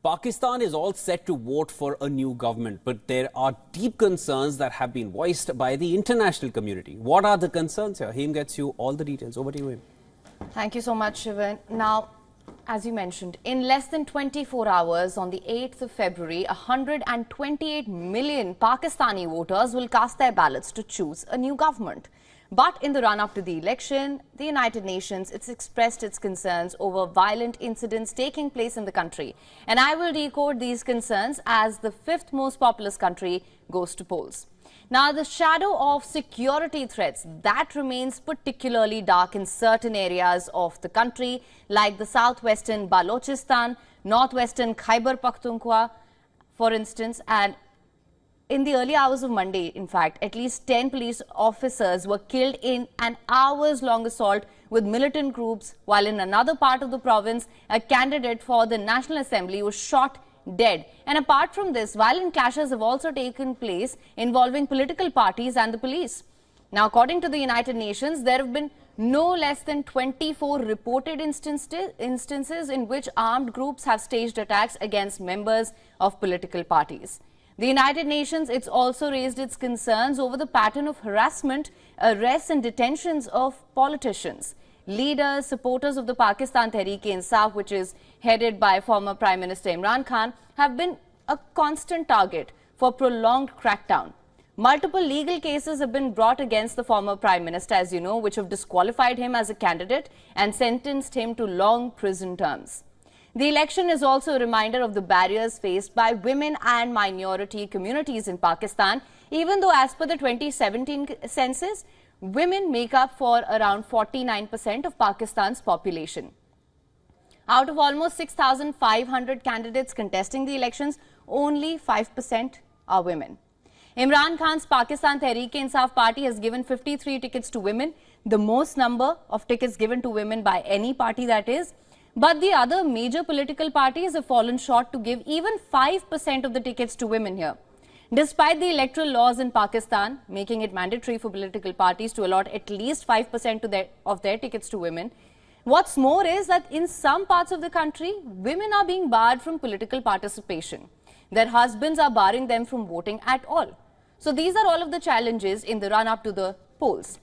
Pakistan is all set to vote for a new government, but there are deep concerns that have been voiced by the international community. What are the concerns here? Him gets you all the details. Over to you, Him. Thank you so much, Shivan. Now, as you mentioned, in less than 24 hours on the 8th of February, 128 million Pakistani voters will cast their ballots to choose a new government. But in the run-up to the election, the United Nations, it's expressed its concerns over violent incidents taking place in the country. And I will decode these concerns as the fifth most populous country goes to polls. Now, the shadow of security threats, that remains particularly dark in certain areas of the country, like the southwestern Balochistan, northwestern Khyber Pakhtunkhwa, for instance, and in the early hours of Monday, in fact, at least 10 police officers were killed in an hours-long assault with militant groups, while in another part of the province, a candidate for the National Assembly was shot dead. And apart from this, violent clashes have also taken place involving political parties and the police. Now, according to the United Nations, there have been no less than 24 reported instances in which armed groups have staged attacks against members of political parties. The United Nations, it's also raised its concerns over the pattern of harassment, arrests and detentions of politicians. Leaders, supporters of the Pakistan Tehreek-e-Insaf, which is headed by former Prime Minister Imran Khan, have been a constant target for prolonged crackdown. Multiple legal cases have been brought against the former Prime Minister, as you know, which have disqualified him as a candidate and sentenced him to long prison terms. The election is also a reminder of the barriers faced by women and minority communities in Pakistan, even though as per the 2017 census, women make up for around 49% of Pakistan's population. Out of almost 6,500 candidates contesting the elections, only 5% are women. Imran Khan's Pakistan Tehreek-e-Insaf party has given 53 tickets to women, the most number of tickets given to women by any party, that is. But the other major political parties have fallen short to give even 5% of the tickets to women here. Despite the electoral laws in Pakistan making it mandatory for political parties to allot at least 5% of their tickets to women, what's more is that in some parts of the country, women are being barred from political participation. Their husbands are barring them from voting at all. So these are all of the challenges in the run-up to the polls.